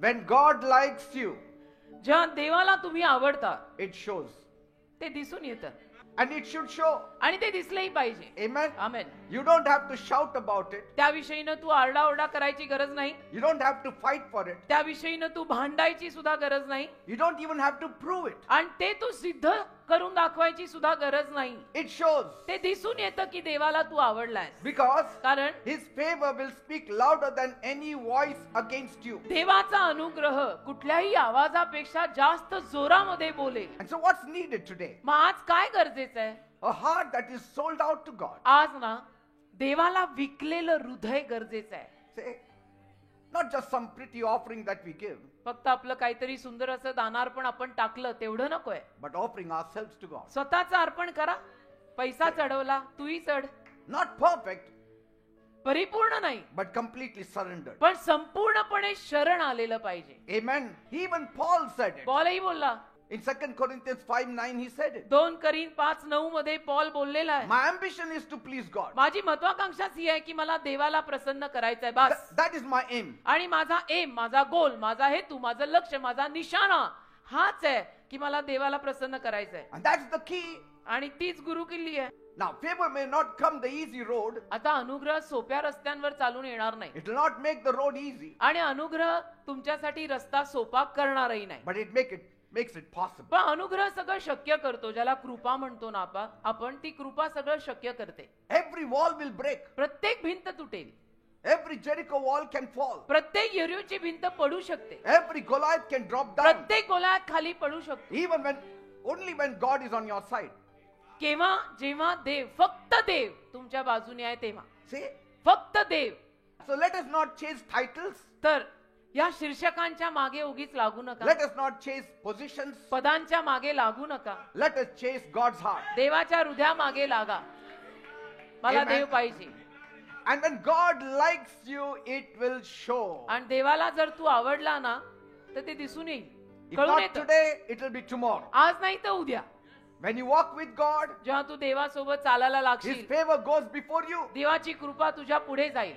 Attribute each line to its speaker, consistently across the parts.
Speaker 1: When God likes you,
Speaker 2: जेव्हा देवाला तुम्ही आवडता
Speaker 1: it shows.
Speaker 2: ते दिसून येतं
Speaker 1: And it should show.
Speaker 2: आणि ते दिसलंही पाहिजे.
Speaker 1: Amen.
Speaker 2: Amen.
Speaker 1: You don't have to shout about it.
Speaker 2: त्याविषयीनं तू आरडाओरडा करायची गरज नाही.
Speaker 1: You don't have to fight for it.
Speaker 2: त्याविषयीनं तू भांडायची सुद्धा गरज नाही.
Speaker 1: You don't even have to prove it.
Speaker 2: आणि ते तू सिद्ध करून दाखवायची सुद्धा गरज नाही.
Speaker 1: It shows.
Speaker 2: ते दिसून येतं की देवाला तू आवडलायस.
Speaker 1: Because
Speaker 2: कारण
Speaker 1: His favor will speak louder than any voice against you.
Speaker 2: देवाचा अनुग्रह कुठल्याही आवाजापेक्षा जास्त जोरामध्ये बोलेल.
Speaker 1: And so what's needed today?
Speaker 2: मग आज काय गरजेचं आहे?
Speaker 1: A heart that is sold out to God.
Speaker 2: आज ना देवाला विकलेलं हृदय गरजेचं आहे.
Speaker 1: Say, not just some pretty offering that we give,
Speaker 2: फक्त आपलं काहीतरी सुंदर असं दानार्पण आपण टाकलं तेवढं नकोय.
Speaker 1: but offering ourselves to God.
Speaker 2: स्वतःचं अर्पण करा. पैसा चढवला तूही चढ.
Speaker 1: Not perfect,
Speaker 2: परिपूर्ण नाही
Speaker 1: but completely surrendered.
Speaker 2: पण संपूर्णपणे शरण आलेलं पाहिजे.
Speaker 1: Amen. Even Paul said it.
Speaker 2: पॉलही बोलला.
Speaker 1: In 2 Corinthians 5:9 he said it.
Speaker 2: 2 करीन 5:9 मध्ये पॉल बोललेला आहे.
Speaker 1: My ambition is to please God.
Speaker 2: माझी महत्वाकांक्षाच ही आहे की मला देवाला प्रसन्न करायचं आहे बस.
Speaker 1: That is my aim.
Speaker 2: आणि माझा एम, माझा गोल, माझा हेतू, माझं लक्ष, माझा निशाणा हाच आहे की मला देवाला प्रसन्न करायचं आहे.
Speaker 1: And that's the key.
Speaker 2: आणि तीच गुरु किल्ली आहे.
Speaker 1: Now favor may not come the easy road.
Speaker 2: आता अनुग्रह सोप्या रस्त्यांवर चालून येणार नाही.
Speaker 1: It will not make the road easy.
Speaker 2: आणि अनुग्रह तुमच्यासाठी रस्ता सोपा करणारही नाही.
Speaker 1: But it makes it possible.
Speaker 2: पण अनुग्रह सगळं शक्य करतो. ज्याला कृपा म्हणतो ना आपण ती कृपा सगळं शक्य करते.
Speaker 1: Every wall will break.
Speaker 2: प्रत्येक भिंत तुटेल.
Speaker 1: Every Jericho wall can fall.
Speaker 2: प्रत्येक यरीहोची भिंत पडू शकते.
Speaker 1: Every Goliath can drop down.
Speaker 2: प्रत्येक गोलात खाली पडू शकतो.
Speaker 1: Even only when God is on your side.
Speaker 2: केव्हा? जेव्हा देव, फक्त देव तुमच्या बाजूने आहे तेव्हा.
Speaker 1: See?
Speaker 2: फक्त देव.
Speaker 1: So let us not chase titles.
Speaker 2: तर या शीर्षकांच्या मागे उगीच लागू नका.
Speaker 1: Let us not chase positions.
Speaker 2: पदांच्या मागे लागू नका.
Speaker 1: Let us chase God's heart.
Speaker 2: देवाच्या हृदया मागे लागा. मला
Speaker 1: Amen.
Speaker 2: देव पाहिजे.
Speaker 1: And when God likes you, it will show.
Speaker 2: आणि देवाला जर तू आवडला ना तर ते दिसून येईल.
Speaker 1: If
Speaker 2: कळून
Speaker 1: not
Speaker 2: येतं.
Speaker 1: today, it will be tomorrow.
Speaker 2: आज नाही तर उद्या.
Speaker 1: When you walk with God,
Speaker 2: जेव्हा तू देवासोबत चालायला
Speaker 1: His
Speaker 2: लागशील
Speaker 1: favor goes before you.
Speaker 2: देवाची कृपा तुझ्या पुढे जाईल.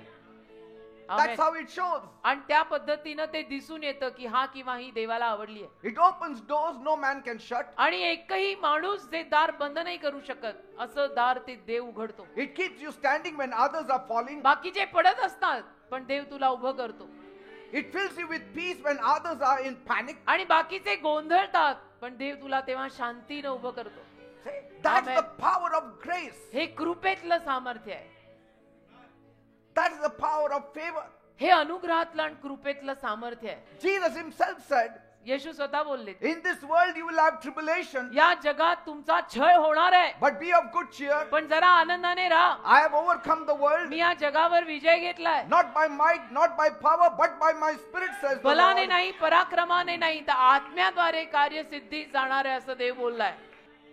Speaker 1: That's
Speaker 2: amen.
Speaker 1: how it shows.
Speaker 2: आणि त्या पद्धतीनं ते दिसून येतं की हा किंवा ही देवाला आवडली आहे.
Speaker 1: It opens doors no man can shut.
Speaker 2: आणि एकही माणूस जे दार बंद नाही करू शकत असं दार ते देव उघडतो.
Speaker 1: It keeps you standing when others are falling.
Speaker 2: बाकीचे पडत असतात पण देव तुला उभं करतो.
Speaker 1: It fills you with peace when others are in panic.
Speaker 2: आणि बाकीचे गोंधळतात पण देव तुला तेव्हा शांतीनं उभं करतो.
Speaker 1: See, that's
Speaker 2: Amen.
Speaker 1: the power of grace.
Speaker 2: हे कृपेतलं सामर्थ्य आहे.
Speaker 1: That is the power of favor.
Speaker 2: हे अनुग्रहातलं आणि कृपेतलं सामर्थ्य आहे.
Speaker 1: Jesus himself said,
Speaker 2: येशू स्वतः बोलले
Speaker 1: in this world you will have tribulation,
Speaker 2: या जगात तुमचा छळ होणार आहे
Speaker 1: but be of good cheer.
Speaker 2: पण जरा आनंदाने राहा.
Speaker 1: I have overcome the world,
Speaker 2: मी या जगावर विजय घेतलाय.
Speaker 1: not by might, not by power, but by my spirit, says the
Speaker 2: बलाने
Speaker 1: Lord.
Speaker 2: नाही, पराक्रमाने नाही, तर आत्म्याद्वारे कार्यसिद्धी जाणार आहे असं देव बोललाय.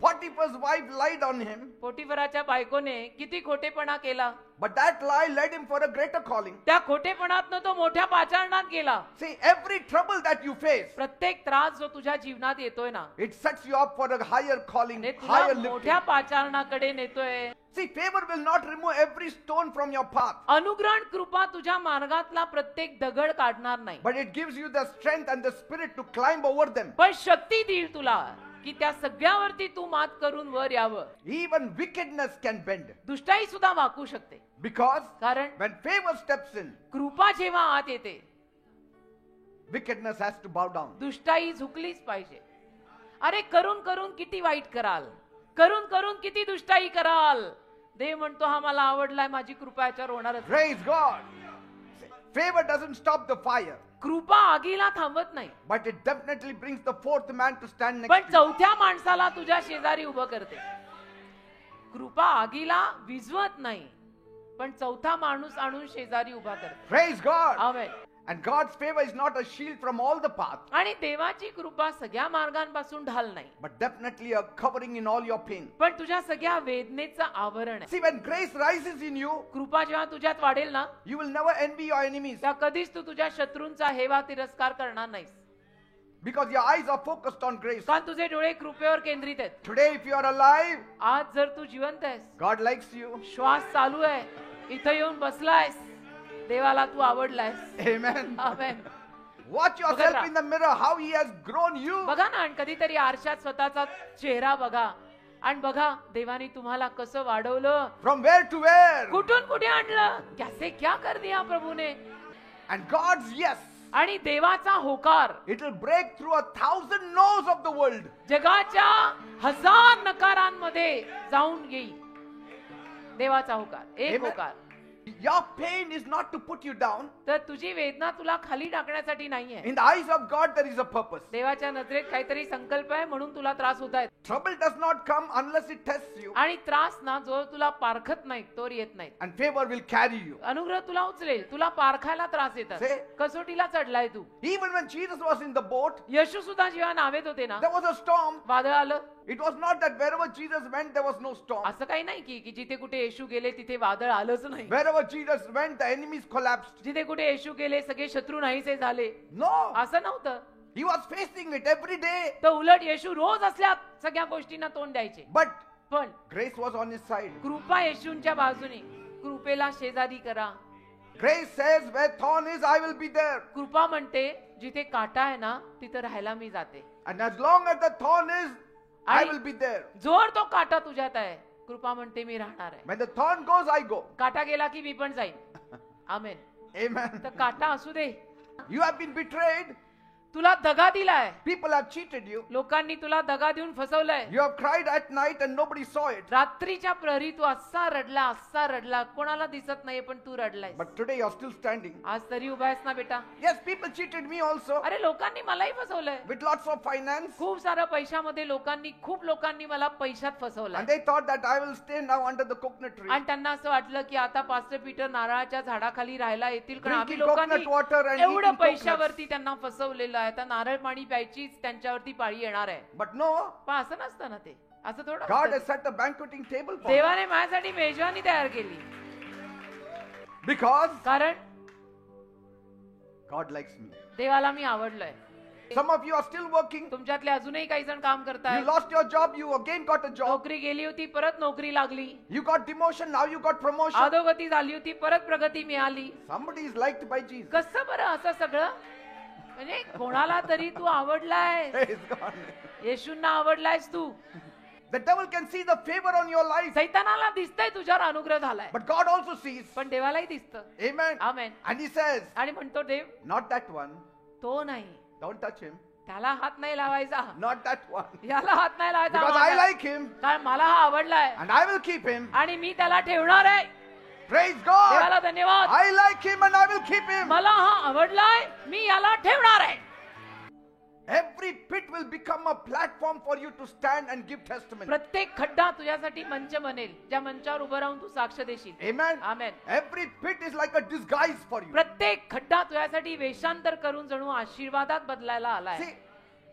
Speaker 1: Potiphar's wife lied on him,
Speaker 2: पोटिफराच्या बायकोने किती खोटेपणा केला.
Speaker 1: but that lie led him for a greater calling.
Speaker 2: त्या खोटेपणातनं तो मोठ्या पाचारणात गेला.
Speaker 1: See, every trouble that you face,
Speaker 2: प्रत्येक त्रास जो तुझ्या जीवनात येतोय ना
Speaker 1: it sets you up for a higher calling,
Speaker 2: ते
Speaker 1: higher
Speaker 2: तुला
Speaker 1: lifting.
Speaker 2: मोठ्या पाचारणाकडे नेतोय.
Speaker 1: See, favor will not remove every stone from your path,
Speaker 2: अनुग्रह कृपा तुझ्या मार्गातला प्रत्येक दगड काढणार नाही,
Speaker 1: but it gives you the strength and the spirit to climb over them.
Speaker 2: पण शक्ती देईल तुला की त्या सगळ्यावरती तू मात करून वर यावं.
Speaker 1: Even wickedness can bend,
Speaker 2: दुष्टाई सुद्धा वाकू शकते.
Speaker 1: because
Speaker 2: कारण
Speaker 1: when favor steps in,
Speaker 2: कृपा जेव्हा आत येते
Speaker 1: wickedness has to bow down.
Speaker 2: दुष्टाई झुकलीच पाहिजे. अरे करून करून किती वाईट कराल, करून करून किती दुष्टाई कराल. देव म्हणतो हा मला आवडलाय, माझी कृपा याच्यावर होणारच.
Speaker 1: Praise God. Favor doesn't stop the fire,
Speaker 2: कृपा आगीला थांबत नाही,
Speaker 1: but it definitely brings the fourth man to stand
Speaker 2: पण
Speaker 1: next to you.
Speaker 2: चौथ्या माणसाला तुझ्या शेजारी उभं करते. कृपा आगीला विझवत नाही, पण चौथा माणूस आणून शेजारी उभा करते.
Speaker 1: Praise God.
Speaker 2: Amen.
Speaker 1: And God's favor is not a shield from all the paths,
Speaker 2: आणि देवाची कृपा सगळ्या मार्गांपासून ढाल नाही,
Speaker 1: but definitely a covering in all your pain.
Speaker 2: पण तुझ्या सगळ्या वेदनेचं आवरण आहे.
Speaker 1: See, when grace rises in you,
Speaker 2: कृपा जेव्हा तुझ्यात वाढेल ना
Speaker 1: you will never envy your enemies,
Speaker 2: त्या कधीच तू तुझ्या शत्रूंचा हेवा तिरस्कार करणार नाहीस,
Speaker 1: because your eyes are focused on grace.
Speaker 2: कारण तुझे डोळे कृपेवर केंद्रित आहेत.
Speaker 1: Today, if you are alive,
Speaker 2: आज जर तू जिवंत आहेस,
Speaker 1: God likes you.
Speaker 2: श्वास चालू आहे, इथं येऊन बसलायस, देवाला तू आवडलायस.
Speaker 1: Amen.
Speaker 2: आमेन.
Speaker 1: Watch
Speaker 2: बघत
Speaker 1: yourself
Speaker 2: राहा.
Speaker 1: in the mirror, how he has grown you.
Speaker 2: बघा ना, आणि कधीतरी आरशात स्वतःचा चेहरा बघा आणि बघा देवाने तुम्हाला कसं वाढवलं,
Speaker 1: From where to where.
Speaker 2: कुठून कुठे आणलं, कैसे क्या कर दिया प्रभू ने.
Speaker 1: And God's yes,
Speaker 2: आणि देवाचा होकार
Speaker 1: it will break through 1,000 no's of the world.
Speaker 2: जगाच्या 1000 नकारांमध्ये जाऊन येईल. देवाचा होकार, एक
Speaker 1: Amen.
Speaker 2: होकार.
Speaker 1: Your pain is not to put you down.
Speaker 2: तर तुझी वेदना तुला खाली टाकण्यासाठी नाहीये.
Speaker 1: In the eyes of God, there is a purpose.
Speaker 2: देवाच्या नजरेत काहीतरी संकल्प आहे म्हणून तुला त्रास होत आहेत.
Speaker 1: Trouble does not come unless it tests you.
Speaker 2: आणि त्रास ना जो तुला पारखत नाही तोवर येत नाही.
Speaker 1: And favor will carry you.
Speaker 2: अनुग्रह तुला उचलेल, तुला पारखायला त्रास येतात.
Speaker 1: Say.
Speaker 2: कसोटीला चढलाय Tu.
Speaker 1: Even when Jesus was in the boat,
Speaker 2: येशू सुद्धा जेव्हा नावेत होते ना,
Speaker 1: there was a storm.
Speaker 2: वादळ आलं.
Speaker 1: It was not that wherever Jesus went, there was no storm.
Speaker 2: असं काही नाही की जिथे कुठे येशू गेले तिथे वादळ आलंच नाही.
Speaker 1: Wherever Jesus went, the enemies collapsed.
Speaker 2: जिथे कुठे येशू गेले सगळे शत्रू नाहीसे झाले.
Speaker 1: No.
Speaker 2: असं नव्हतं.
Speaker 1: He was facing it every day.
Speaker 2: तर उलट येशू रोज असल्या सगळ्या गोष्टींना तोंड द्यायचे.
Speaker 1: But
Speaker 2: पण
Speaker 1: grace was on his side.
Speaker 2: कृपा येशूंच्या बाजूने, कृपेला शेजारी करा.
Speaker 1: Grace says, where thorn is, I will be there.
Speaker 2: कृपा म्हणते जिथे काटा आहे ना तिथे राहायला मी जाते.
Speaker 1: And as long as the thorn is, I
Speaker 2: आणि
Speaker 1: will be there.
Speaker 2: जोर तो काटा तुझ्यात आहे, कृपा म्हणते मी राहणार आहे.
Speaker 1: When the thorn goes, I go.
Speaker 2: काटा गेला की मी पण जाईन. आमेन.
Speaker 1: Amen.
Speaker 2: तर काटा असू दे.
Speaker 1: You have been betrayed.
Speaker 2: तुला दगा दिलाय.
Speaker 1: People have cheated you.
Speaker 2: लोकांनी तुला दगा देऊन फसवलंय.
Speaker 1: You have cried at night and nobody saw it.
Speaker 2: रात्रीच्या प्रहरी तू असा रडला, कोणाला दिसत नाही पण तू रडलाय.
Speaker 1: But today you're still standing.
Speaker 2: आज तरी उभा आहेस ना बेटा.
Speaker 1: Yes, people cheated me also.
Speaker 2: अरे लोकांनी मलाही फसवलंय.
Speaker 1: With lots of finance.
Speaker 2: खूप सारं पैशामध्ये खूप लोकांनी मला पैशात फसवलंय.
Speaker 1: And they thought that I will stay now under the coconut tree.
Speaker 2: आणि त्यांना असं वाटलं की आता पास्टर पीटर नारळाच्या झाडाखाली राहायला येतील, कारण आम्ही
Speaker 1: Drinking coconut water
Speaker 2: लोकांनी
Speaker 1: and
Speaker 2: एवढं
Speaker 1: eating coconuts.
Speaker 2: पैशावरती त्यांना फसवलेलं आहे. आता नारळ पाणी प्यायचीच त्यांच्यावरती पाळी येणार आहे.
Speaker 1: But no,
Speaker 2: पण असं नसतं ना ते. असं थोडं
Speaker 1: God
Speaker 2: असतं.
Speaker 1: has set a banqueting table for me.
Speaker 2: देवाने माझ्यासाठी मेजवानी तयार केली.
Speaker 1: Because
Speaker 2: कारण
Speaker 1: God likes me.
Speaker 2: देवाला मी आवडलोय.
Speaker 1: Some of you are still working.
Speaker 2: तुमच्यातले अजूनही काही जण काम
Speaker 1: You
Speaker 2: करतायत.
Speaker 1: lost your job, you again got a job.
Speaker 2: नोकरी गेली होती, परत नोकरी लागली.
Speaker 1: You got demotion, now you got promotion.
Speaker 2: अधोगती झाली होती, परत प्रगती मिळाली.
Speaker 1: Somebody is liked by Jesus.
Speaker 2: कसं बरं असं सगळं? म्हणजे कोणाला तरी तू आवडलाय.
Speaker 1: Praise God.
Speaker 2: येशूंना आवडलायस Tu.
Speaker 1: The devil can see the favor on your life,
Speaker 2: सैतानाला दिसतंय तुझ्यावर अनुग्रह झालाय,
Speaker 1: but God also sees.
Speaker 2: पण देवालाही दिसतं.
Speaker 1: Amen.
Speaker 2: Amen.
Speaker 1: And he says,
Speaker 2: आणि म्हणतो देव,
Speaker 1: not that one.
Speaker 2: तो नाही,
Speaker 1: Don't touch him.
Speaker 2: त्याला हात नाही लावायचा,
Speaker 1: Not that one.
Speaker 2: याला हात नाही लावायचा,
Speaker 1: Because I
Speaker 2: माझा.
Speaker 1: like him
Speaker 2: कारण मला हा आवडलाय
Speaker 1: and I will keep him.
Speaker 2: आणि मी त्याला ठेवणार आहे.
Speaker 1: Praise God.
Speaker 2: देवाला धन्यवाद.
Speaker 1: I like him and I will keep him.
Speaker 2: मला हा आवडलाय, मी याला ठेवणार आहे.
Speaker 1: Every pit will become a platform for you to stand and give testimony.
Speaker 2: प्रत्येक खड्डा तुझ्यासाठी मंच बनेल, ज्या मंचावर उभं राहून तू साक्ष देशील.
Speaker 1: Amen.
Speaker 2: Amen.
Speaker 1: Every pit is like a disguise for you.
Speaker 2: प्रत्येक खड्डा तुझ्यासाठी वेषांतर करून जणू आशीर्वादात बदलायला आलाय.
Speaker 1: See,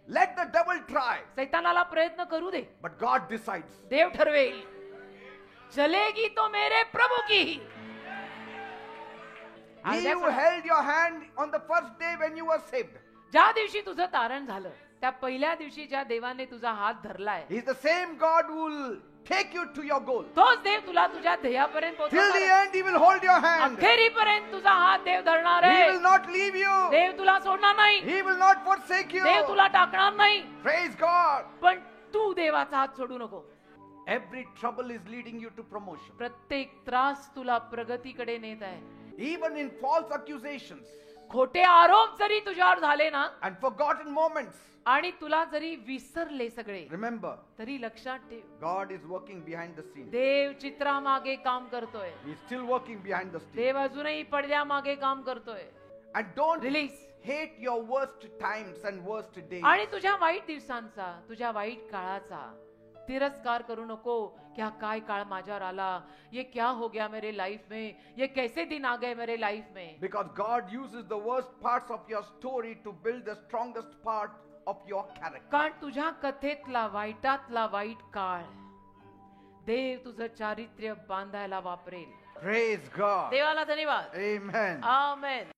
Speaker 1: let the devil try,
Speaker 2: सैतानाला प्रयत्न करू दे,
Speaker 1: but God decides.
Speaker 2: देव ठरवेल. चलेगी तो मेरे प्रभु की.
Speaker 1: He who held your hand on the first day when you were saved.
Speaker 2: ज्या दिवशी तुझं तारण झालं, त्या पहिल्या दिवशी ज्या देवाने तुझा हात धरलाय,
Speaker 1: He is the same God who will take you to your goal.
Speaker 2: तोच देव तुला तुझ्या ध्येयापर्यंत
Speaker 1: Till the
Speaker 2: पोहोचवणार.
Speaker 1: end, He will hold your hand.
Speaker 2: अखेरीपर्यंत तुझा हात देव धरणार
Speaker 1: He
Speaker 2: आहे.
Speaker 1: will not leave you.
Speaker 2: देव तुला सोडणार नाही,
Speaker 1: He will not forsake you.
Speaker 2: देव तुला टाकणार नाही.
Speaker 1: Praise God.
Speaker 2: पण तू देवाचा हात सोडू नको.
Speaker 1: Every trouble is leading you to promotion.
Speaker 2: प्रत्येक त्रास तुला प्रगतीकडे नेत आहे.
Speaker 1: Even in false accusations
Speaker 2: खोटे आरोप जरी तुझ्यावर झाले ना,
Speaker 1: and forgotten moments.
Speaker 2: आणि तुला जरी विसरले सगळे,
Speaker 1: Remember,
Speaker 2: तरी लक्षात ठेव,
Speaker 1: God is working behind the scenes.
Speaker 2: देव चित्रामागे काम करतोय.
Speaker 1: He is still working behind the scenes.
Speaker 2: देव अजूनही पडद्यामागे काम करतोय.
Speaker 1: And don't
Speaker 2: release.
Speaker 1: hate your worst times and worst days.
Speaker 2: आणि तुझ्या वाईट दिवसांचा, तुझ्या वाईट काळाचा तिरस्कार करू नको कि हा काय काळ माझ्यावर आला, ये क्या हो गया मेरे लाइफ में, ये कैसे दिन आ गए मेरे लाइफ में.
Speaker 1: Because God uses the worst parts of your story to build the strongest part of your character.
Speaker 2: कारण तुझ्या कथेतला वाईटातला वाईट काळ देव तुझं चारित्र्य बांधायला वापरेल.
Speaker 1: Praise God.
Speaker 2: देवाला धन्यवाद.
Speaker 1: Amen.
Speaker 2: आमेन.